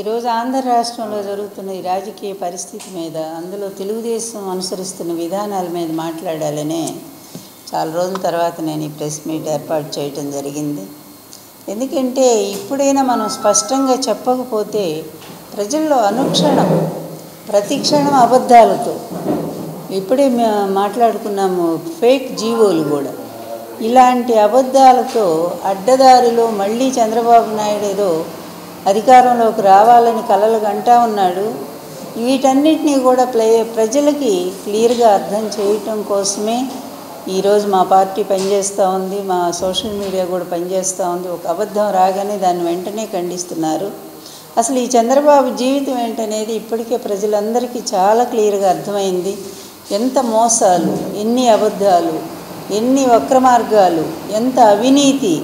ఈరోజు ఆంధ్ర రాష్ట్రంలో జరుగుతున్న ఈ రాజకీయ పరిస్థితి మీద, అందులో తెలుగుదేశం అనుసరిస్తున్న విధానాల మీద మాట్లాడాలనే చాలా రోజుల తర్వాత నేను ఈ ప్రెస్ మీట్ ఏర్పాటు చేయటం జరిగింది. ఎందుకంటే ఇప్పుడైనా మనం స్పష్టంగా చెప్పకపోతే ప్రజల్లో అనుక్షణం ప్రతి క్షణం అబద్ధాలతో, ఇప్పుడే మాట్లాడుకున్నాము ఫేక్ జీవోలు కూడా, ఇలాంటి అబద్ధాలతో అడ్డదారిలో మళ్ళీ చంద్రబాబు నాయుడు ఏదో అధికారంలోకి రావాలని కలలు కంటా ఉన్నాడు. వీటన్నిటినీ కూడా ప్రజలకి క్లియర్గా అర్థం చేయటం కోసమే ఈరోజు మా పార్టీ పనిచేస్తూ ఉంది, మా సోషల్ మీడియా కూడా పనిచేస్తూ ఉంది. ఒక అబద్ధం రాగానే దాన్ని వెంటనే ఖండిస్తున్నారు. అసలు ఈ చంద్రబాబు జీవితం ఏంటనేది ఇప్పటికే ప్రజలందరికీ చాలా క్లియర్గా అర్థమైంది. ఎంత మోసాలు, ఎన్ని అబద్ధాలు, ఎన్ని వక్ర మార్గాలు, ఎంత అవినీతి,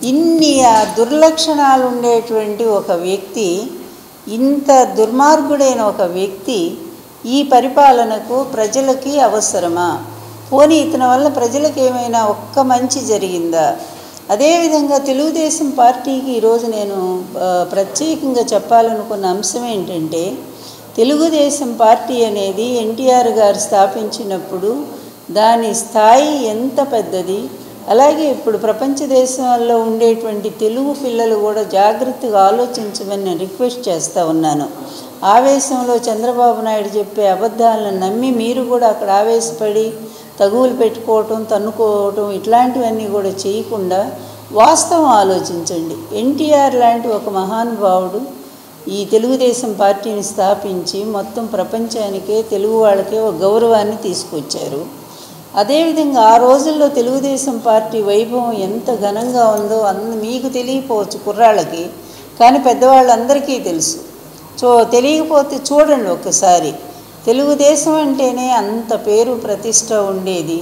ఇన్ని దుర్లక్షణాలు ఉండేటువంటి ఒక వ్యక్తి, ఇంత దుర్మార్గుడైన ఒక వ్యక్తి ఈ పరిపాలనకు ప్రజలకి అవసరమా? పోనీ ఇతని వల్ల ప్రజలకు ఏమైనా ఒక్క మంచి జరిగిందా? అదేవిధంగా తెలుగుదేశం పార్టీకి ఈరోజు నేను ప్రత్యేకంగా చెప్పాలనుకున్న అంశం ఏంటంటే, తెలుగుదేశం పార్టీ అనేది ఎన్టీఆర్ గారు స్థాపించినప్పుడు దాని స్థాయి ఎంత పెద్దది, అలాగే ఇప్పుడు ప్రపంచ దేశాల్లో ఉండేటువంటి తెలుగు పిల్లలు కూడా జాగ్రత్తగా ఆలోచించమని నేను రిక్వెస్ట్ చేస్తూ ఉన్నాను. ఆవేశంలో చంద్రబాబు నాయుడు చెప్పే అబద్ధాలను నమ్మి మీరు కూడా అక్కడ ఆవేశపడి తగువులు పెట్టుకోవటం, తన్నుకోవటం ఇట్లాంటివన్నీ కూడా చేయకుండా వాస్తవం ఆలోచించండి. ఎన్టీఆర్ లాంటి ఒక మహానుభావుడు ఈ తెలుగుదేశం పార్టీని స్థాపించి మొత్తం ప్రపంచానికే, తెలుగు వాళ్ళకే ఒక గౌరవాన్ని తీసుకొచ్చారు. అదేవిధంగా ఆ రోజుల్లో తెలుగుదేశం పార్టీ వైభవం ఎంత ఘనంగా ఉందో మీకు తెలియకపోవచ్చు కుర్రాళ్ళకి, కానీ పెద్దవాళ్ళందరికీ తెలుసు. తెలియకపోతే చూడండి ఒక్కసారి. తెలుగుదేశం అంటేనే అంత పేరు ప్రతిష్ట ఉండేది.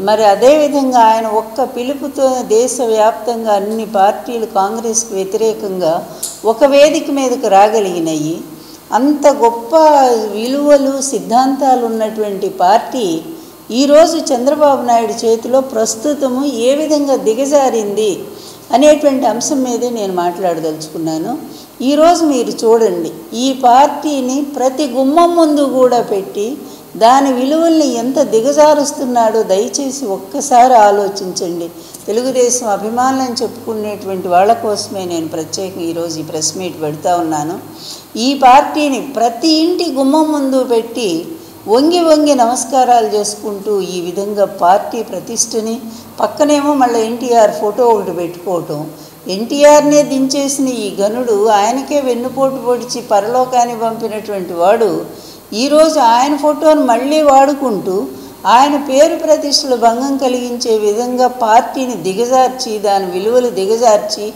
మరి అదేవిధంగా ఆయన ఒక్క పిలుపుతో దేశవ్యాప్తంగా అన్ని పార్టీలు కాంగ్రెస్కి వ్యతిరేకంగా ఒక వేదిక మీదకు రాగలిగినాయి. అంత గొప్ప విలువలు, సిద్ధాంతాలు ఉన్నటువంటి పార్టీ ఈరోజు చంద్రబాబు నాయుడు చేతిలో ప్రస్తుతము ఏ విధంగా దిగజారింది అనేటువంటి అంశం మీదే నేను మాట్లాడదలుచుకున్నాను. ఈరోజు మీరు చూడండి, ఈ పార్టీని ప్రతి గుమ్మం ముందు కూడా పెట్టి దాని విలువల్ని ఎంత దిగజారుస్తున్నాడో దయచేసి ఒక్కసారి ఆలోచించండి. తెలుగుదేశం అభిమానులను చెప్పుకునేటువంటి వాళ్ళ కోసమే నేను ప్రత్యేకంగా ఈరోజు ఈ ప్రెస్ మీట్ పెడతా ఉన్నాను. ఈ పార్టీని ప్రతి ఇంటి గుమ్మం ముందు పెట్టి వంగి వంగి నమస్కారాలు చేసుకుంటూ ఈ విధంగా పార్టీ ప్రతిష్టని, పక్కనేమో మళ్ళీ ఎన్టీఆర్ ఫోటో ఒకటి పెట్టుకోవటం, ఎన్టీఆర్నే దించేసిన ఈ గనుడు, ఆయనకే వెన్నుపోటు పొడిచి పరలోకాన్ని పంపినటువంటి వాడు ఈరోజు ఆయన ఫోటోను మళ్ళీ వాడుకుంటూ ఆయన పేరు ప్రతిష్టలు భంగం కలిగించే విధంగా పార్టీని దిగజార్చి, దాని విలువలు దిగజార్చి,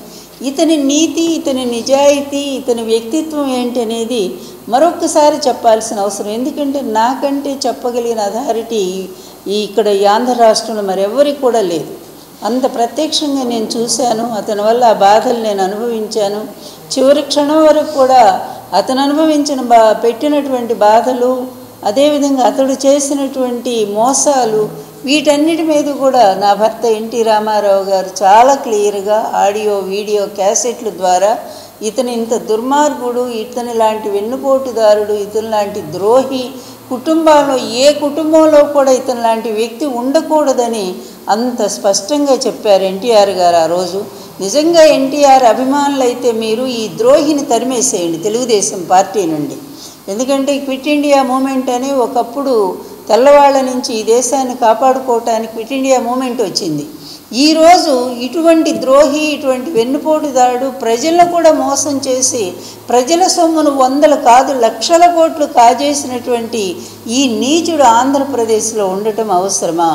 ఇతని నీతి, ఇతని నిజాయితీ, ఇతని వ్యక్తిత్వం ఏంటనేది మరొక్కసారి చెప్పాల్సిన అవసరం. ఎందుకంటే నాకంటే చెప్పగలిగిన అథారిటీ ఇక్కడ ఈ ఆంధ్ర రాష్ట్రంలో మరెవరికి కూడా లేదు. అంత ప్రత్యక్షంగా నేను చూశాను. అతని వల్ల ఆ బాధలు నేను అనుభవించాను. చివరి క్షణం వరకు కూడా అతను అనుభవించిన పెట్టినటువంటి బాధలు, అదేవిధంగా అతడు చేసినటువంటి మోసాలు, వీటన్నిటి మీద కూడా నా భర్త ఎన్టీ రామారావు గారు చాలా క్లియర్గా ఆడియో, వీడియో క్యాసెట్ల ద్వారా ఇతను ఇంత దుర్మార్గుడు, ఇతని లాంటి వెన్నుపోటుదారుడు, ఇతని లాంటి ద్రోహి కుటుంబాల్లో ఏ కుటుంబంలో కూడా ఇతని లాంటి వ్యక్తి ఉండకూడదని అంత స్పష్టంగా చెప్పారు ఎన్టీఆర్ గారు ఆ రోజు. నిజంగా ఎన్టీఆర్ అభిమానులైతే మీరు ఈ ద్రోహిని తరిమేసేయండి తెలుగుదేశం పార్టీ నుండి. ఎందుకంటే క్విట్ ఇండియా మూమెంట్ అని ఒకప్పుడు తెల్లవాళ్ల నుంచి ఈ దేశాన్ని కాపాడుకోవటానికి క్విట్ ఇండియా మూమెంట్ వచ్చింది. ఈరోజు ఇటువంటి ద్రోహి, ఇటువంటి వెన్నుపోటుదారుడు ప్రజలను కూడా మోసం చేసి ప్రజల సొమ్మును వందలు కాదు లక్షల కోట్లు కాజేసినటువంటి ఈ నీచుడు ఆంధ్రప్రదేశ్లో ఉండటం అవసరమా?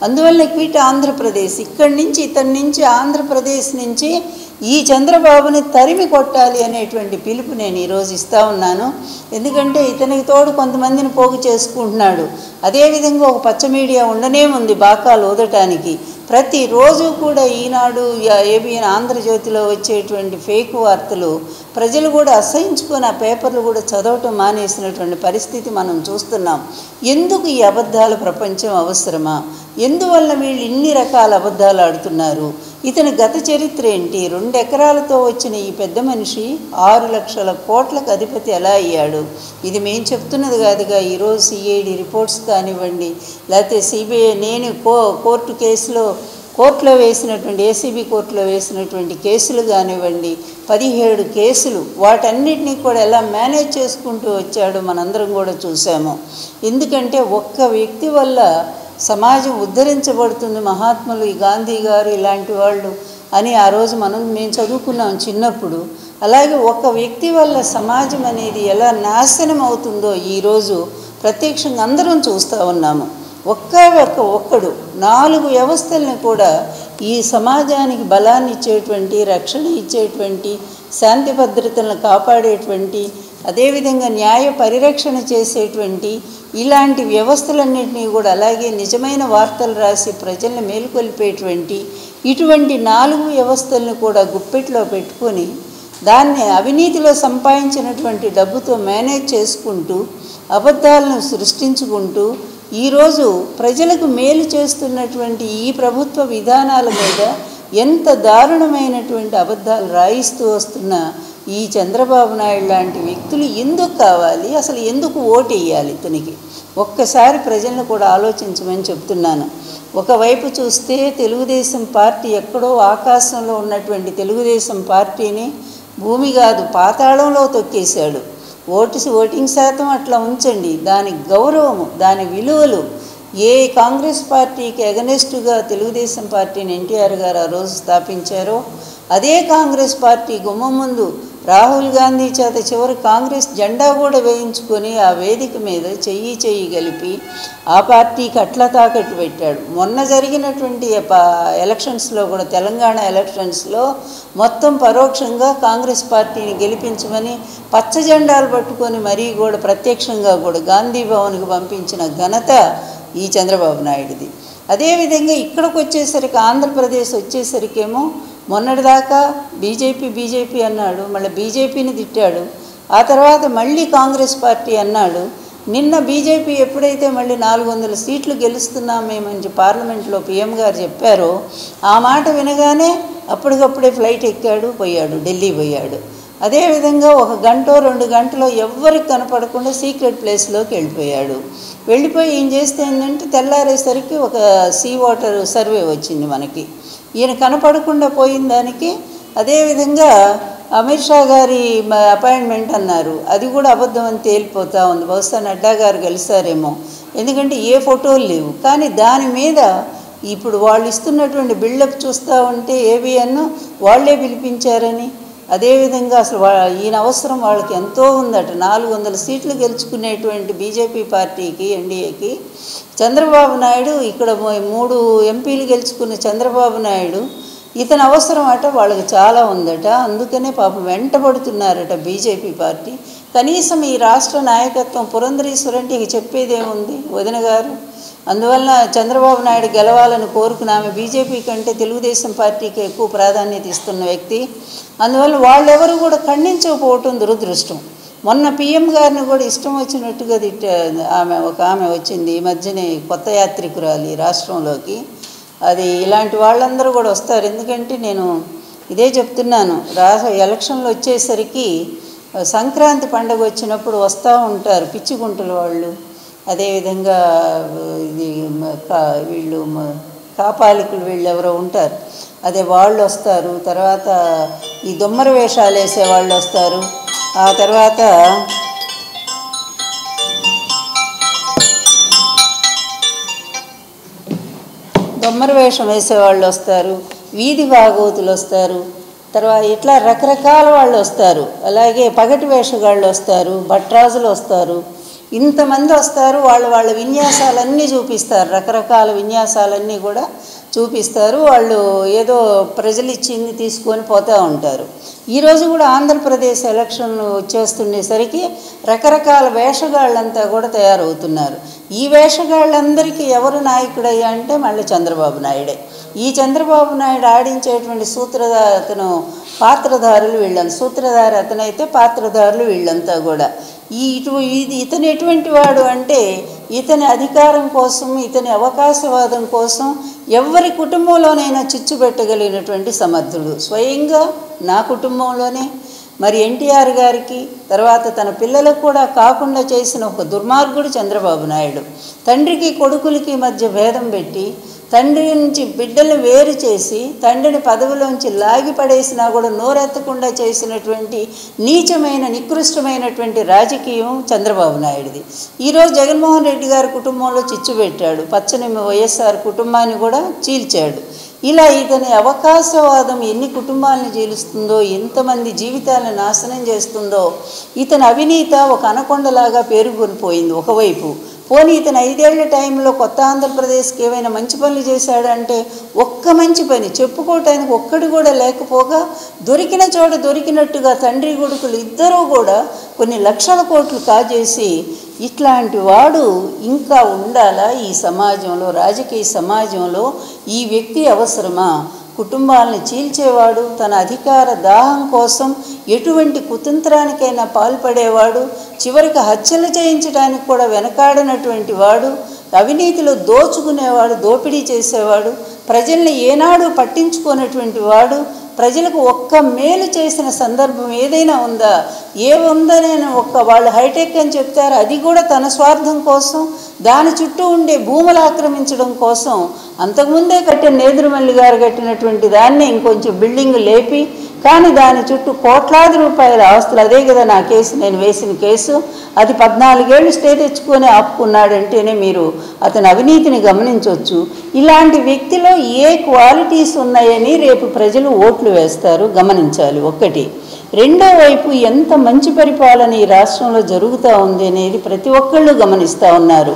అందువల్ల క్విట్ ఆంధ్రప్రదేశ్, ఇక్కడి నుంచి ఇతని నుంచి ఆంధ్రప్రదేశ్ నుంచి ఈ చంద్రబాబుని తరిమి కొట్టాలి అనేటువంటి పిలుపు నేను ఈరోజు ఇస్తూ ఉన్నాను. ఎందుకంటే ఇతనికి తోడు కొంతమందిని పోగు చేసుకుంటున్నాడు. అదేవిధంగా ఒక పచ్చ మీడియా ఉండనే ఉంది బాకాలు ఊదటానికి. ప్రతిరోజు కూడా ఈనాడు, ఏబిఎన్, ఆంధ్రజ్యోతిలో వచ్చేటువంటి ఫేక్ వార్తలు ప్రజలు కూడా అసహించుకొని ఆ పేపర్లు కూడా చదవటం మానేసినటువంటి పరిస్థితి మనం చూస్తున్నాం. ఎందుకు ఈ అబద్ధాల ప్రపంచం అవసరమా? ఎందువల్ల వీళ్ళు ఇన్ని రకాల అబద్ధాలు ఆడుతున్నారు? ఇతని గత చరిత్ర ఏంటి? 2 ఎకరాలతో వచ్చిన ఈ పెద్ద మనిషి 6 లక్షల కోట్లకు అధిపతి ఎలా అయ్యాడు? ఇది మేము చెప్తున్నది కాదుగా. ఈరోజు సిఐడి రిపోర్ట్స్ కానివ్వండి, లేకపోతే సిబిఐ, నేను కోర్టులో వేసినటువంటి ఏసీబీ కోర్టులో వేసినటువంటి కేసులు కానివ్వండి, 17 కేసులు, వాటన్నిటినీ కూడా ఎలా మేనేజ్ చేసుకుంటూ వచ్చాడో మనందరం కూడా చూసాము. ఎందుకంటే ఒక్క వ్యక్తి వల్ల సమాజం ఉద్ధరించబడుతుంది, మహాత్ములు ఈ గాంధీ గారు ఇలాంటి వాళ్ళు అని ఆ రోజు మేము చదువుకున్నాం చిన్నప్పుడు. అలాగే ఒక వ్యక్తి వల్ల సమాజం అనేది ఎలా నాశనం అవుతుందో ఈరోజు ప్రత్యక్షంగా అందరం చూస్తూ ఉన్నాము. ఒక్కడు 4 వ్యవస్థల్ని కూడా ఈ సమాజానికి బలాన్ని ఇచ్చేటువంటి, రక్షణ ఇచ్చేటువంటి, శాంతి భద్రతలను కాపాడేటువంటి, అదేవిధంగా న్యాయ పరిరక్షణ చేసేటువంటి ఇలాంటి వ్యవస్థలన్నింటినీ కూడా, అలాగే నిజమైన వార్తలు రాసి ప్రజల్ని మేలుకొల్పేటువంటి ఇటువంటి 4 వ్యవస్థలను కూడా గుప్పెట్లో పెట్టుకొని దాన్ని అవినీతిలో సంపాదించినటువంటి డబ్బుతో మేనేజ్ చేసుకుంటూ అబద్ధాలను సృష్టించుకుంటూ ఈరోజు ప్రజలకు మేలు చేస్తున్నటువంటి ఈ ప్రభుత్వ విధానాల మీద ఎంత దారుణమైనటువంటి అబద్ధాలు రాయిస్తూ వస్తున్న ఈ చంద్రబాబు నాయుడు లాంటి వ్యక్తులు ఎందుకు కావాలి? అసలు ఎందుకు ఓటు వేయాలి ఇతనికి? ఒక్కసారి ప్రజలను కూడా ఆలోచించమని చెప్తున్నాను. ఒకవైపు చూస్తే తెలుగుదేశం పార్టీ ఎక్కడో ఆకాశంలో ఉన్నటువంటి తెలుగుదేశం పార్టీని భూమి కాదు పాతాళంలో తొక్కేశాడు. ఓటింగ్ శాతం అట్లా ఉంచండి, దాని గౌరవము, దాని విలువలు ఏ కాంగ్రెస్ పార్టీకి ఎగనెస్టుగా తెలుగుదేశం పార్టీని ఎన్టీఆర్ గారు ఆ రోజు స్థాపించారో అదే కాంగ్రెస్ పార్టీ గుమ్మం ముందు రాహుల్ గాంధీ చేత చివరి కాంగ్రెస్ జెండా కూడా వేయించుకొని ఆ వేదిక మీద చెయ్యి కలిపి ఆ పార్టీకి అట్లా తాకట్టు పెట్టాడు. మొన్న జరిగినటువంటి ఎలక్షన్స్లో కూడా, తెలంగాణ ఎలక్షన్స్లో మొత్తం పరోక్షంగా కాంగ్రెస్ పార్టీని గెలిపించమని పచ్చ జెండాలు పట్టుకొని మరీ కూడా ప్రత్యక్షంగా కూడా గాంధీ భవన్కి పంపించిన ఘనత ఈ చంద్రబాబు నాయుడిది. అదేవిధంగా ఇక్కడికి వచ్చేసరికి, ఆంధ్రప్రదేశ్ వచ్చేసరికేమో మొన్నటిదాకా బీజేపీ అన్నాడు, మళ్ళీ బీజేపీని తిట్టాడు, ఆ తర్వాత మళ్ళీ కాంగ్రెస్ పార్టీ అన్నాడు. నిన్న బీజేపీ ఎప్పుడైతే మళ్ళీ 400 సీట్లు గెలుస్తున్నాం మేమని పార్లమెంట్లో పీఎం గారు చెప్పారో ఆ మాట వినగానే అప్పటికప్పుడే ఫ్లైట్ ఎక్కాడు, ఢిల్లీ పోయాడు. అదేవిధంగా 1 గంట 2 గంటలో ఎవ్వరికి కనపడకుండా సీక్రెట్ ప్లేస్లోకి వెళ్ళిపోయి ఏం చేస్తే ఏంటంటే తెల్లారేసరికి ఒక సీ వాటర్ సర్వే వచ్చింది మనకి. ఈయన కనపడకుండా పోయిన దానికి అదేవిధంగా అమిత్ షా గారి అపాయింట్మెంట్ అన్నారు, అది కూడా అబద్ధం అని తేలిపోతూ ఉంది. బహుశా నడ్డా గారు కలిసారేమో, ఎందుకంటే ఏ ఫోటోలు లేవు. కానీ దాని మీద ఇప్పుడు వాళ్ళు ఇస్తున్నటువంటి బిల్డప్ చూస్తూ ఉంటే ఏబిఎన్ వాళ్లే పిలిపించారని, అదేవిధంగా అసలు ఈయన అవసరం వాళ్ళకి ఎంతో ఉందట. 400 సీట్లు గెలుచుకునేటువంటి బీజేపీ పార్టీకి, ఎన్డీఏకి చంద్రబాబు నాయుడు, ఇక్కడ 3 ఎంపీలు గెలుచుకున్న చంద్రబాబు నాయుడు, ఇతని అవసరం అట వాళ్ళకి చాలా ఉందట. అందుకనే పాపం వెంటబడుతున్నారట బీజేపీ పార్టీ. కనీసం ఈ రాష్ట్ర నాయకత్వం పురంధరేశ్వరి అంటే ఇక చెప్పేదేముంది వదిన గారు. అందువల్ల చంద్రబాబు నాయుడు గెలవాలని కోరుకున్న ఆమె బీజేపీ కంటే తెలుగుదేశం పార్టీకి ఎక్కువ ప్రాధాన్యత ఇస్తున్న వ్యక్తి. అందువల్ల వాళ్ళెవరు కూడా ఖండించకపోవటం దురదృష్టం. మొన్న పీఎం గారిని కూడా ఇష్టం వచ్చినట్టుగా ఆమె వచ్చింది ఈ మధ్యనే, కొత్త యాత్రికురాలి రాష్ట్రంలోకి. అది ఇలాంటి వాళ్ళందరూ కూడా వస్తారు. ఎందుకంటే నేను ఇదే చెప్తున్నాను, ఎలక్షన్లు వచ్చేసరికి సంక్రాంతి పండుగ వచ్చినప్పుడు వస్తూ ఉంటారు పిచ్చిగుంటల వాళ్ళు, అదేవిధంగా వీళ్ళు కాపాలికులు వీళ్ళు ఎవరో ఉంటారు, అదే వాళ్ళు వస్తారు. తర్వాత ఈ దొమ్మర వేషాలు వేసే వాళ్ళు వస్తారు. ఆ తర్వాత దొమ్మర వేషం వేసేవాళ్ళు వస్తారు, వీధి భాగవతులు వస్తారు, తర్వాత ఇట్లా రకరకాల వాళ్ళు వస్తారు. అలాగే పగటి వేషగాళ్ళు వస్తారు, భట్రాజులు వస్తారు, ఇంతమంది వస్తారు. వాళ్ళ విన్యాసాలన్నీ చూపిస్తారు, రకరకాల విన్యాసాలన్నీ కూడా చూపిస్తారు. వాళ్ళు ఏదో ప్రజలు ఇచ్చింది తీసుకొని పోతూ ఉంటారు. ఈరోజు కూడా ఆంధ్రప్రదేశ్ ఎలక్షన్ వచ్చేస్తుండేసరికి రకరకాల వేషగాళ్ళంతా కూడా తయారవుతున్నారు. ఈ వేషగాళ్ళందరికీ ఎవరు నాయకుడయ్యా అంటే మళ్ళీ చంద్రబాబు నాయుడే. ఈ చంద్రబాబు నాయుడు ఆడించేటువంటి అతను పాత్రధారులు వీళ్ళంతా, సూత్రధారి అతనైతే పాత్రధారులు వీళ్ళంతా కూడా. ఇతను ఎటువంటి వాడు అంటే ఇతని అధికారం కోసం, ఇతని అవకాశవాదం కోసం ఎవరి కుటుంబంలోనైనా చిచ్చు పెట్టగలిగినటువంటి సమర్థుడు. స్వయంగా నా కుటుంబంలోనే మరి ఎన్టీఆర్ గారికి తర్వాత తన పిల్లలకు కూడా కాకుండా చేసిన ఒక దుర్మార్గుడు చంద్రబాబు నాయుడు. తండ్రికి కొడుకులకి మధ్య భేదం పెట్టి తండ్రి నుంచి బిడ్డలను వేరు చేసి తండ్రిని పదవిలోంచి లాగి పడేసినా కూడా నోరెత్తకుండా చేసినటువంటి నీచమైన నికృష్టమైనటువంటి రాజకీయం చంద్రబాబు నాయుడిది. ఈరోజు జగన్మోహన్ రెడ్డి గారి కుటుంబంలో చిచ్చు పెట్టాడు. పచ్చని వైఎస్ఆర్ కుటుంబాన్ని కూడా చీల్చాడు. ఇలా ఇతని అవకాశవాదం ఎన్ని కుటుంబాలను చీలుస్తుందో, ఎంతమంది జీవితాలను నాశనం చేస్తుందో. ఇతని అవినీత ఒక అనకొండలాగా పేరుకొనిపోయింది. ఒకవైపు పోనీ ఇతను 5 ఏళ్ల టైంలో కొత్త ఆంధ్రప్రదేశ్కి ఏమైనా మంచి పనులు చేశాడంటే ఒక్క మంచి పని చెప్పుకోవటానికి ఒక్కడు కూడా లేకపోగా దొరికిన చోట దొరికినట్టుగా తండ్రి కొడుకులు ఇద్దరూ కూడా కొన్ని లక్షల కోట్లు కాజేసి ఇట్లాంటి వాడు ఇంకా ఉండాలా ఈ సమాజంలో, రాజకీయ సమాజంలో? ఈ వ్యక్తి అవసరమా? కుటుంబాలను చీల్చేవాడు, తన అధికార దాహం కోసం ఎటువంటి కుతంత్రానికైనా పాల్పడేవాడు, చివరికి హత్యలు చేయించడానికి కూడా వెనకాడనటువంటి వాడు, అవినీతిలో దోచుకునేవాడు, దోపిడీ చేసేవాడు, ప్రజల్ని ఏనాడు పట్టించుకునేటువంటి వాడు, ప్రజలకు ఒక్క మేలు చేసిన సందర్భం ఏదైనా ఉందా? ఏముందని వాళ్ళు హైటెక్ అని చెప్తారు, అది కూడా తన స్వార్థం కోసం, దాని చుట్టూ ఉండే భూములు ఆక్రమించడం కోసం. అంతకుముందే కట్టిన నేదురుమల్లి గారు కట్టినటువంటి దాన్ని ఇంకొంచెం బిల్డింగ్ లేపి, కానీ దాని చుట్టూ కోట్లాది రూపాయల ఆస్తులు. అదే కదా నా కేసు, నేను వేసిన కేసు. అది 14 ఏళ్ళు స్టే తెచ్చుకొని ఆపుకున్నాడంటేనే మీరు అతని అవినీతిని గమనించవచ్చు. ఇలాంటి వ్యక్తిలో ఏ క్వాలిటీస్ ఉన్నాయని రేపు ప్రజలు ఓట్లు వేస్తారు, గమనించాలి. ఒకటి. రెండో వైపు ఎంత మంచి పరిపాలన ఈ రాష్ట్రంలో జరుగుతూ ఉంది అనేది ప్రతి ఒక్కళ్ళు గమనిస్తూ ఉన్నారు.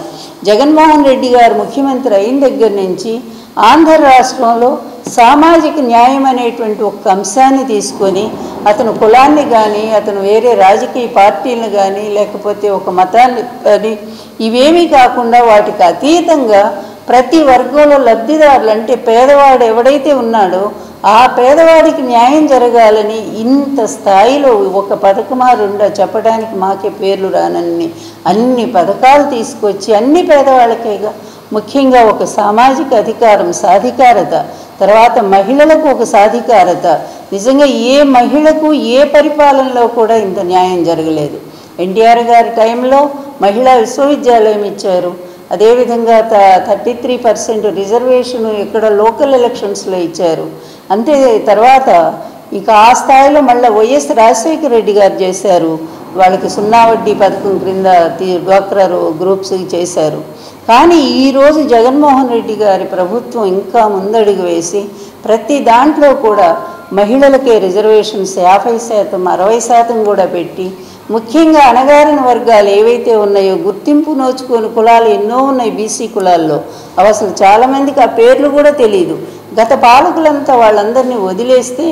జగన్మోహన్ రెడ్డి గారు ముఖ్యమంత్రి అయిన దగ్గర నుంచి ఆంధ్ర రాష్ట్రంలో సామాజిక న్యాయం అనేటువంటి ఒక అంశాన్ని తీసుకొని అతను కులాన్ని కానీ, అతను వేరే రాజకీయ పార్టీలను కానీ, లేకపోతే ఒక మతాన్ని కానీ, ఇవేమీ కాకుండా వాటికి అతీతంగా ప్రతి వర్గంలో లబ్ధిదారులు అంటే పేదవాడు ఎవడైతే ఉన్నాడో ఆ పేదవాడికి న్యాయం జరగాలని ఇంత స్థాయిలో ఒక పథకమా రెండా చెప్పడానికి మాకే పేర్లు రానన్ని అన్ని పథకాలు తీసుకొచ్చి అన్ని పేదవాళ్ళకేగా, ముఖ్యంగా ఒక సామాజిక అధికారం, సాధికారత, తర్వాత మహిళలకు ఒక సాధికారత. నిజంగా ఏ మహిళకు ఏ పరిపాలనలో కూడా ఇంత న్యాయం జరగలేదు. ఎన్టీఆర్ గారి టైంలో మహిళా విశ్వవిద్యాలయం ఇచ్చారు. అదేవిధంగా 33% రిజర్వేషన్ ఇక్కడ లోకల్ ఎలక్షన్స్లో ఇచ్చారు. అంతే తర్వాత ఇక ఆ స్థాయిలో మళ్ళీ వైఎస్ రాజశేఖర రెడ్డి గారు చేశారు. వాళ్ళకి 0 వడ్డీ పథకం క్రింద డ్వాక్రా గ్రూప్స్ చేశారు. కానీ ఈరోజు జగన్మోహన్ రెడ్డి గారి ప్రభుత్వం ఇంకా ముందడుగు వేసి ప్రతి దాంట్లో కూడా మహిళలకే రిజర్వేషన్స్ 50%, 60% కూడా పెట్టి, ముఖ్యంగా అణగారిన వర్గాలు ఏవైతే ఉన్నాయో గుర్తింపు నోచుకొని కులాలు ఎన్నో ఉన్నాయి బీసీ కులాల్లో, అవి అసలు చాలామందికి ఆ పేర్లు కూడా తెలియదు. గత పాలకులంతా వాళ్ళందరినీ వదిలేస్తే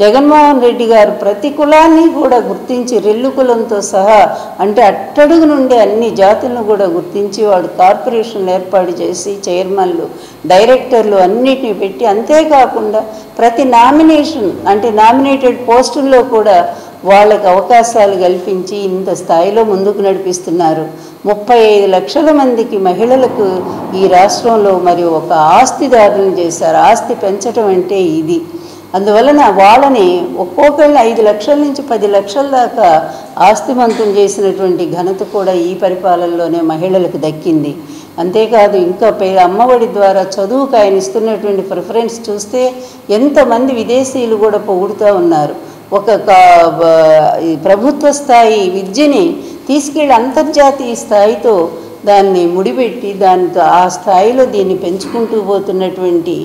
జగన్మోహన్ రెడ్డి గారు ప్రతి కులాన్ని కూడా గుర్తించి రెల్లు కులంతో సహా అంటే అట్టడుగు నుండి అన్ని జాతులను కూడా గుర్తించి వాడు కార్పొరేషన్లు ఏర్పాటు చేసి చైర్మన్లు, డైరెక్టర్లు అన్నిటిని పెట్టి, అంతేకాకుండా ప్రతి నామినేషన్ అంటే నామినేటెడ్ పోస్టుల్లో కూడా వాళ్ళకి అవకాశాలు కల్పించి ఇంత స్థాయిలో ముందుకు నడిపిస్తున్నారు. 35 లక్షల మందికి మహిళలకు ఈ రాష్ట్రంలో మరి ఒక ఆస్తిదారులను చేశారు. ఆస్తి పెంచడం అంటే ఇది. అందువలన వాళ్ళని ఒక్కొక్కరిని 5 లక్షల నుంచి 10 లక్షల దాకా ఆస్తిమంతం చేసినటువంటి ఘనత కూడా ఈ పరిపాలనలోనే మహిళలకు దక్కింది. అంతేకాదు ఇంకా అమ్మఒడి ద్వారా చదువుకు ఆయన ఇస్తున్నటువంటి ప్రిఫరెన్స్ చూస్తే ఎంతమంది విదేశీయులు కూడా పొగుడుతూ ఉన్నారు. ఒక ప్రభుత్వ స్థాయి విద్యని తీసుకెళ్ళి అంతర్జాతీయ స్థాయితో దాన్ని ముడిపెట్టి దానితో ఆ స్థాయిలో దీన్ని పెంచుకుంటూ పోతున్నటువంటి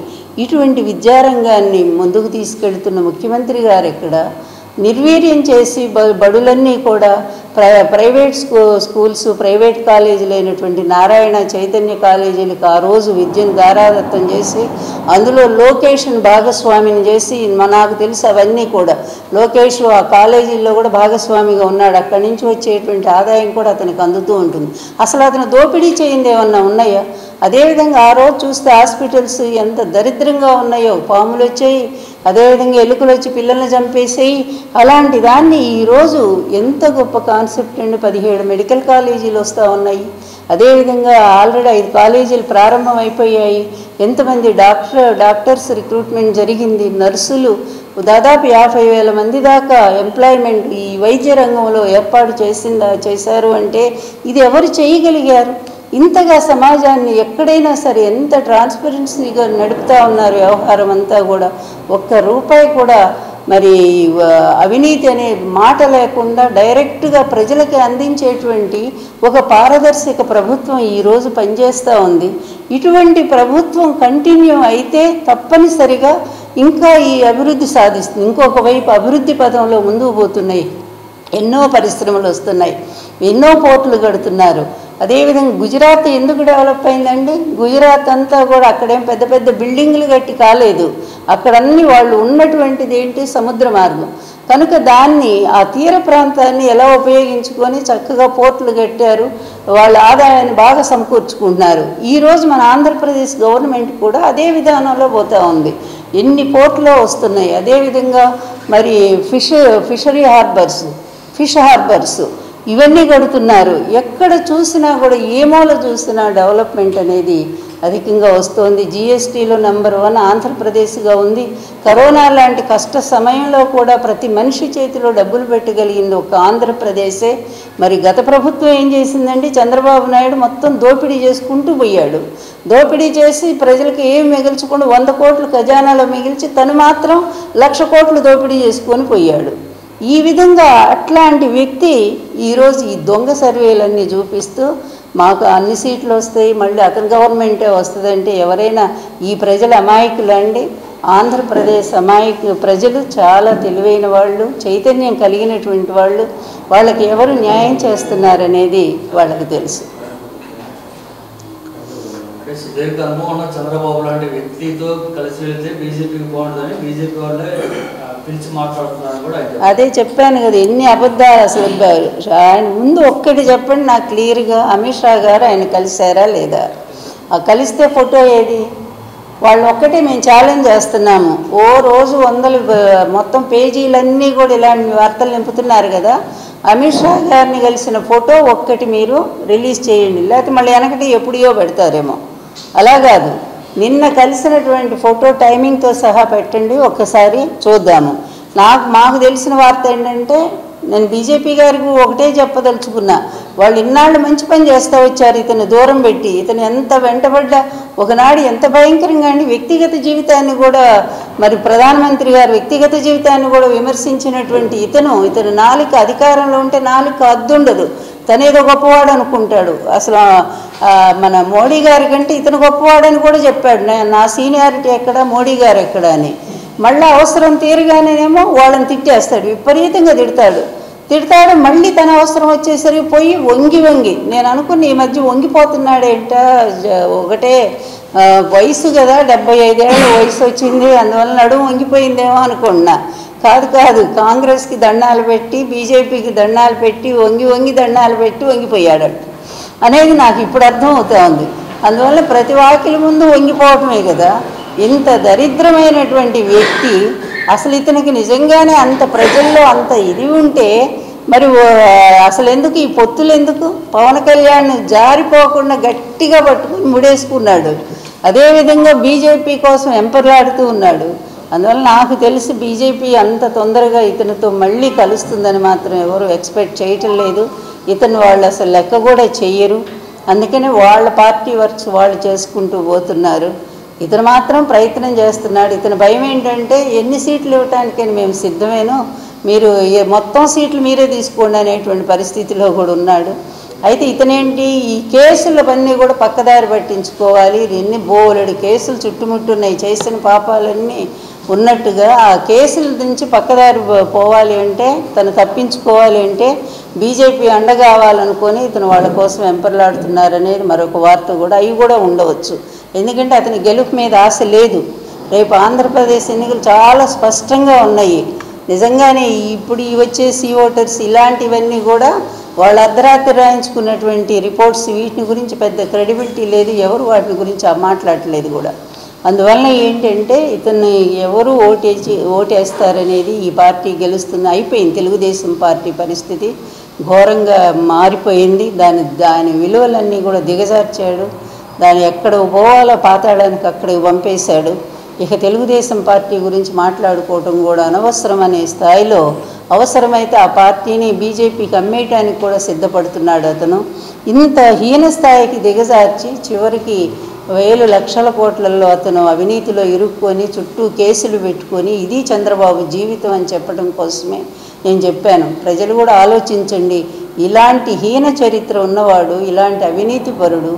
ఇటువంటి విద్యారంగాన్ని ముందుకు తీసుకెళ్తున్న ముఖ్యమంత్రి గారు ఎక్కడ నిర్వీర్యం చేసి బడులన్నీ కూడా ప్రైవేట్ స్కూల్స్, ప్రైవేట్ కాలేజీలు అయినటువంటి నారాయణ, చైతన్య కాలేజీలకు ఆ రోజు విద్యను దారాదత్తం చేసి అందులో లోకేష్ని భాగస్వామిని చేసి నాకు తెలుసు అవన్నీ కూడా లోకేష్ ఆ కాలేజీల్లో కూడా భాగస్వామిగా ఉన్నాడు. అక్కడి నుంచి వచ్చేటువంటి ఆదాయం కూడా అతనికి అందుతూ ఉంటుంది. అసలు అతను దోపిడీ చేయింది ఏమన్నా ఉన్నాయా? అదేవిధంగా ఆ రోజు చూస్తే హాస్పిటల్స్ ఎంత దరిద్రంగా ఉన్నాయో, పాములు వచ్చాయి, అదేవిధంగా ఎలుకలు వచ్చి పిల్లల్ని చంపేసాయి. అలాంటి దాన్ని ఈరోజు ఎంత గొప్ప కాన్సెప్ట్ అండి. 17 మెడికల్ కాలేజీలు వస్తూ ఉన్నాయి. అదేవిధంగా ఆల్రెడీ 5 కాలేజీలు ప్రారంభం అయిపోయాయి. ఎంతమంది డాక్టర్స్ రిక్రూట్మెంట్ జరిగింది. నర్సులు దాదాపు 50,000 మంది దాకా ఎంప్లాయ్మెంట్ ఈ వైద్య రంగంలో ఏర్పాటు చేశారు అంటే ఇది ఎవరు చేయగలిగారు? ఇంతగా సమాజాన్ని ఎక్కడైనా సరే ఎంత ట్రాన్స్పరెన్సీగా నడుపుతూ ఉన్నారు వ్యవహారం అంతా కూడా. ఒక్క రూపాయి కూడా మరి అవినీతి అనే మాట లేకుండా డైరెక్ట్గా ప్రజలకి అందించేటువంటి ఒక పారదర్శక ప్రభుత్వం ఈరోజు పనిచేస్తూ ఉంది. ఇటువంటి ప్రభుత్వం కంటిన్యూ అయితే తప్పనిసరిగా ఇంకా ఈ అభివృద్ధి సాధిస్తుంది. ఇంకొక వైపు అభివృద్ధి పదంలో ముందుకు పోతున్నాయి. ఎన్నో పరిశ్రమలు వస్తున్నాయి, ఎన్నో పోర్టులు కడుతున్నారు. అదేవిధంగా గుజరాత్ ఎందుకు డెవలప్ అయిందండి? గుజరాత్ అంతా కూడా అక్కడేం పెద్ద పెద్ద బిల్డింగ్లు కట్టి కాలేదు. అక్కడన్నీ వాళ్ళు ఉన్నటువంటిది ఏంటి? సముద్ర మార్గం. కనుక దాన్ని ఆ తీర ప్రాంతాన్ని ఎలా ఉపయోగించుకొని చక్కగా పోర్టులు కట్టారు. వాళ్ళ ఆదాయాన్ని బాగా సమకూర్చుకుంటున్నారు. ఈరోజు మన ఆంధ్రప్రదేశ్ గవర్నమెంట్ కూడా అదే విధానంలో పోతూ ఉంది. ఎన్ని పోర్టులో వస్తున్నాయి. అదేవిధంగా మరి ఫిష్ హార్బర్స్ ఇవన్నీ కడుతున్నారు. ఎక్కడ చూసినా కూడా ఏ మూల చూసినా డెవలప్మెంట్ అనేది అధికంగా వస్తోంది. జిఎస్టీలో నెంబర్ 1 ఆంధ్రప్రదేశ్గా ఉంది. కరోనా లాంటి కష్ట సమయంలో కూడా ప్రతి మనిషి చేతిలో డబ్బులు పెట్టగలిగింది ఒక ఆంధ్రప్రదేశే. మరి గత ప్రభుత్వం ఏం చేసిందండి? చంద్రబాబు నాయుడు మొత్తం దోపిడీ చేసుకుంటూ పోయాడు. దోపిడీ చేసి ప్రజలకు ఏం మిగిల్చకుండా 100 కోట్లు ఖజానాలో మిగిల్చి తను మాత్రం 1,00,000 కోట్లు దోపిడీ చేసుకొని పోయాడు. ఈ విధంగా అట్లాంటి వ్యక్తి ఈరోజు ఈ దొంగ సర్వేలన్నీ చూపిస్తూ మాకు అన్ని సీట్లు వస్తాయి, మళ్ళీ అతని గవర్నమెంటే వస్తుందంటే ఎవరైనా ఈ ప్రజల అమాయకులండి. ఆంధ్రప్రదేశ్ ప్రజలు చాలా తెలివైన వాళ్ళు, చైతన్యం కలిగినటువంటి వాళ్ళు. వాళ్ళకి ఎవరు న్యాయం చేస్తున్నారనేది వాళ్ళకి తెలుసు. సుదీర్ఘ అనుభవం ఉన్న చంద్రబాబు లాంటి వ్యక్తితో కలిసి వెళ్తే బీజేపీకి బాగుంటుందని బీజేపీ వాళ్ళే పిలిచి మాట్లాడుతున్నారు కూడా. అదే చెప్పాను కదా, ఎన్ని అబద్ధాలు అసలు. ఆయన ముందు ఒక్కటి చెప్పండి నాకు క్లియర్గా, అమిత్ షా గారు ఆయన కలిశారా లేదా? కలిస్తే ఫోటో ఏది? వాళ్ళు ఒక్కటే మేము ఛాలెంజ్ చేస్తున్నాము. ఓ రోజు మొత్తం పేజీలన్నీ కూడా ఇలాంటి వార్తలు నింపుతున్నారు కదా. అమిత్ షా గారిని కలిసిన ఫోటో ఒక్కటి మీరు రిలీజ్ చేయండి, లేకపోతే మళ్ళీ వెనకటి ఎప్పుడో పెడతారేమో. అలా కాదు, నిన్న కలిసినటువంటి ఫోటో టైమింగ్తో సహా పెట్టండి, ఒక్కసారి చూద్దాము. మాకు తెలిసిన వార్త ఏంటంటే, నేను బీజేపీ గారికి ఒకటే చెప్పదలుచుకున్నా, వాళ్ళు ఇన్నాళ్ళు మంచి పని చేస్తూ వచ్చారు. ఇతను దూరం పెట్టి ఇతను ఎంత వెంటబడ్డా ఒకనాడు ఎంత భయంకరంగా అండి వ్యక్తిగత జీవితాన్ని కూడా, మరి ప్రధానమంత్రి గారు వ్యక్తిగత జీవితాన్ని కూడా విమర్శించినటువంటి ఇతను నాలుక అధికారంలో ఉంటే నాలుక అద్దుండదు. తనేదో గొప్పవాడు అనుకుంటాడు. అసలు మన మోడీ గారి కంటే ఇతను గొప్పవాడని కూడా చెప్పాడు. నా సీనియారిటీ ఎక్కడ, మోడీ గారు ఎక్కడ అని. మళ్ళీ అవసరం తీరగానేమో వాళ్ళని తిట్టేస్తాడు, విపరీతంగా తిడతాడు. మళ్ళీ తన అవసరం వచ్చేసరికి పోయి వంగి నేను అనుకుని ఈ మధ్య వంగిపోతున్నాడేంట. ఒకటే వయసు కదా, 75 ఏళ్ళ వయసు వచ్చింది, అందువల్ల నడుము వంగిపోయిందేమో అనుకున్నా. కాదు, కాంగ్రెస్కి దండాలు పెట్టి బీజేపీకి దండాలు పెట్టి వంగి దండాలు పెట్టి వంగిపోయాడు అనేది నాకు ఇప్పుడు అర్థం అవుతా ఉంది. అందువల్ల ప్రతి వాకిలి ముందు వంగిపోవటమే కదా. ఇంత దరిద్రమైనటువంటి వ్యక్తి అసలు ఇతనికి నిజంగానే అంత ప్రజల్లో అంత ఇది ఉంటే మరి అసలు ఎందుకు ఈ పొత్తులు ఎందుకు? పవన్ కళ్యాణ్ జారిపోకుండా గట్టిగా పట్టుకుని ముడేసుకున్నాడు. అదేవిధంగా బీజేపీ కోసం ఎంపర్లాడుతూ ఉన్నాడు. అందువల్ల నాకు తెలిసి బీజేపీ అంత తొందరగా ఇతనితో మళ్ళీ కలుస్తుందని మాత్రం ఎవరు ఎక్స్పెక్ట్ చేయటం లేదు. ఇతను వాళ్ళు అసలు లెక్క కూడా చెయ్యరు. అందుకనే వాళ్ళ పార్టీ వర్క్స్ వాళ్ళు చేసుకుంటూ పోతున్నారు. ఇతను మాత్రం ప్రయత్నం చేస్తున్నాడు. ఇతని భయం ఏంటంటే, ఎన్ని సీట్లు ఇవ్వటానికని మేము సిద్ధమేనో, మీరు మొత్తం సీట్లు మీరే తీసుకోండి అనేటువంటి పరిస్థితిలో కూడా ఉన్నాడు. అయితే ఇతనేంటి, ఈ కేసులవన్నీ కూడా పక్కదారి పట్టించుకోవాలి. ఎన్ని బోలెడు కేసులు చుట్టుముట్టున్నాయి, చేసిన పాపాలన్నీ ఉన్నట్టుగా ఆ కేసుల నుంచి పక్కదారి పోవాలి అంటే, తను తప్పించుకోవాలి అంటే బీజేపీ అండగావాలనుకొని ఇతను వాళ్ళ కోసం ఎంపర్లాడుతున్నారనేది మరొక వార్త కూడా. అవి కూడా ఉండవచ్చు, ఎందుకంటే అతని గెలుపు మీద ఆశ లేదు. రేపు ఆంధ్రప్రదేశ్ ఎన్నికలు చాలా స్పష్టంగా ఉన్నాయి. నిజంగానే ఇప్పుడు వచ్చే ఓటర్స్ ఇలాంటివన్నీ కూడా వాళ్ళు అర్ధరాత్రి రాయించుకున్నటువంటి రిపోర్ట్స్, వీటిని గురించి పెద్ద క్రెడిబిలిటీ లేదు, ఎవరు వాటి గురించి మాట్లాడట్లేదు కూడా. అందువల్ల ఏంటంటే ఇతన్ని ఎవరు ఓటేస్తారనేది, ఈ పార్టీ గెలుస్తుంది అయిపోయింది తెలుగుదేశం పార్టీ పరిస్థితి. ఘోరంగా మారిపోయింది. దాని విలువలన్నీ కూడా దిగజార్చాడు. దాన్ని ఎక్కడ పోవాలో పాతాళానికి అక్కడికి పంపేశాడు. ఇక తెలుగుదేశం పార్టీ గురించి మాట్లాడుకోవటం కూడా అనవసరం అనే స్థాయిలో, అవసరమైతే ఆ పార్టీని బీజేపీకి అమ్మేయటానికి కూడా సిద్ధపడుతున్నాడు అతను. ఇంత హీన స్థాయికి దిగజార్చి చివరికి వేలు లక్షల కోట్లలో అతను అవినీతిలో ఇరుక్కొని చుట్టూ కేసులు పెట్టుకొని ఇది చంద్రబాబు జీవితం అని చెప్పడం కోసమే నేను చెప్పాను. ప్రజలు కూడా ఆలోచించండి. ఇలాంటి హీన చరిత్ర ఉన్నవాడు, ఇలాంటి అవినీతిపరుడు,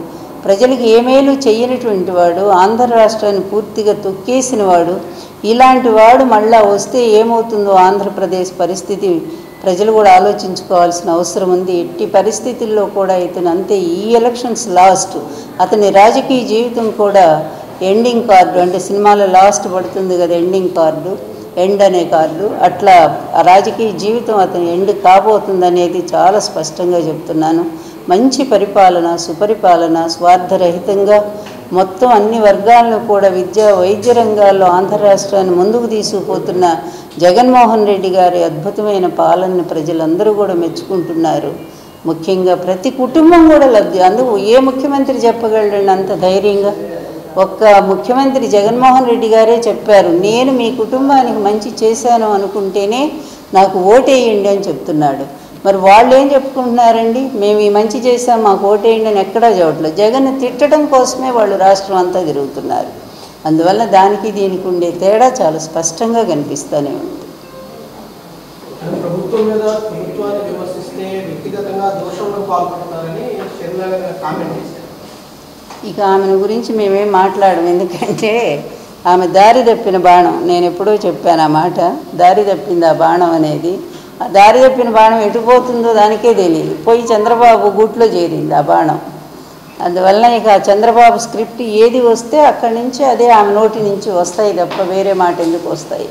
ప్రజలకు ఏమేలు చేయనటువంటి వాడు, ఆంధ్ర రాష్ట్రాన్ని పూర్తిగా తొక్కేసిన వాడు, ఇలాంటి వాడు మళ్ళా వస్తే ఏమవుతుందో ఆంధ్రప్రదేశ్ పరిస్థితి ప్రజలు కూడా ఆలోచించుకోవాల్సిన అవసరం ఉంది. ఎట్టి పరిస్థితుల్లో కూడా ఇతను అంతే. ఈ ఎలక్షన్స్ లాస్ట్. అతని రాజకీయ జీవితం కూడా ఎండింగ్ కార్డు, అంటే సినిమాలో లాస్ట్ పడుతుంది కదా ఎండింగ్ కార్డు, ఎండ్ అనే కార్డు, అట్లా ఆ రాజకీయ జీవితం అతని ఎండ్ కాబోతుందనేది చాలా స్పష్టంగా చెప్తున్నాను. మంచి పరిపాలన, సుపరిపాలన, స్వార్థరహితంగా మొత్తం అన్ని వర్గాలను కూడా విద్యా వైద్య రంగాల్లో ఆంధ్ర రాష్ట్రాన్ని ముందుకు తీసుకుపోతున్న జగన్మోహన్ రెడ్డి గారి అద్భుతమైన పాలనని ప్రజలందరూ కూడా మెచ్చుకుంటున్నారు. ముఖ్యంగా ప్రతి కుటుంబం కూడా లబ్ధి. అందుకు ఏ ముఖ్యమంత్రి చెప్పగలడండి అంత ధైర్యంగా? ఒక్క ముఖ్యమంత్రి జగన్మోహన్ రెడ్డి గారే చెప్పారు, నేను మీ కుటుంబానికి మంచి చేశాను అనుకుంటేనే నాకు ఓటేయండి అని చెప్తున్నాడు. మరి వాళ్ళు ఏం చెప్పుకుంటున్నారండి? మేము ఈ మంచి చేసాం, మాకు ఓటేయండి అని ఎక్కడా చెప్పట్లేదు. జగన్ తిట్టడం కోసమే వాళ్ళు రాష్ట్రం అంతా తిరుగుతున్నారు. అందువల్ల దానికి దీనికి ఉండే తేడా చాలా స్పష్టంగా కనిపిస్తూనే ఉంది. ప్రభుత్వం మీద ప్రభుత్వాన్ని విమర్శిస్తే వ్యక్తిగతంగా దోషంలో పాల్పడుతున్నారని షర్మిల గారు కామెంట్ చేశారు. ఇక ఆమెను గురించి మేమేం మాట్లాడము. ఎందుకంటే ఆమె దారి తప్పిన బాణం. నేను ఎప్పుడో చెప్పాను ఆ మాట. దారి తప్పింది ఆ బాణం అనేది. ఆ దారి తప్పిన బాణం ఎటుపోతుందో దానికే తెలియదు. పోయి చంద్రబాబు గూట్లో చేరింది ఆ బాణం. అందువల్ల ఇక చంద్రబాబు స్క్రిప్ట్ ఏది వస్తే అక్కడి నుంచి అదే ఆమె నోటి నుంచి వస్తాయి తప్ప వేరే మాట ఎందుకు వస్తాయి?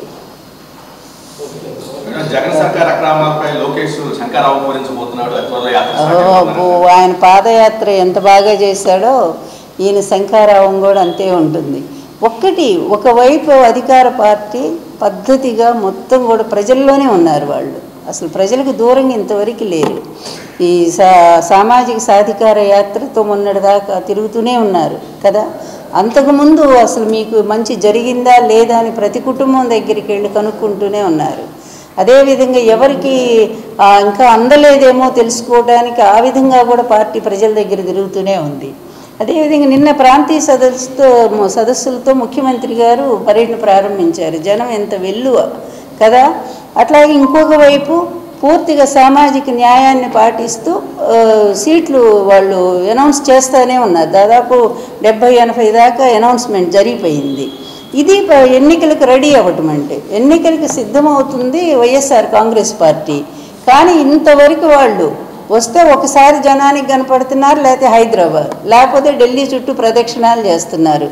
ఆయన పాదయాత్ర ఎంత బాగా చేశాడో ఈయన శంఖారావం కూడా అంతే ఉంటుంది. ఒకవైపు అధికార పార్టీ పద్ధతిగా మొత్తం కూడా ప్రజల్లోనే ఉన్నారు. వాళ్ళు అసలు ప్రజలకు దూరంగా ఇంతవరకు లేరు. ఈ సామాజిక సాధికార యాత్రతో మొన్నటిదాకా తిరుగుతూనే ఉన్నారు కదా. అంతకుముందు అసలు మీకు మంచి జరిగిందా లేదా అని ప్రతి కుటుంబం దగ్గరికి వెళ్ళి కనుక్కుంటూనే ఉన్నారు. అదేవిధంగా ఎవరికి ఇంకా అందలేదేమో తెలుసుకోవడానికి ఆ విధంగా కూడా పార్టీ ప్రజల దగ్గర తిరుగుతూనే ఉంది. అదేవిధంగా నిన్న ప్రాంతీయ సదస్సులతో ముఖ్యమంత్రి గారు పర్యటన ప్రారంభించారు. జనం ఎంత వెల్లువ కదా. అట్లాగే ఇంకొక వైపు పూర్తిగా సామాజిక న్యాయాన్ని పాటిస్తూ సీట్లు వాళ్ళు అనౌన్స్ చేస్తూనే ఉన్నారు. దాదాపు 70-80 దాకా అనౌన్స్మెంట్ జరిగిపోయింది. ఇది ఎన్నికలకు రెడీ అవ్వటం అంటే ఎన్నికలకు సిద్ధమవుతుంది వైఎస్ఆర్ కాంగ్రెస్ పార్టీ. కానీ ఇంతవరకు వాళ్ళు వస్తే ఒకసారి జనానికి కనపడుతున్నారు, లేకపోతే హైదరాబాద్, లేకపోతే ఢిల్లీ చుట్టూ ప్రదక్షిణాలు చేస్తున్నారు.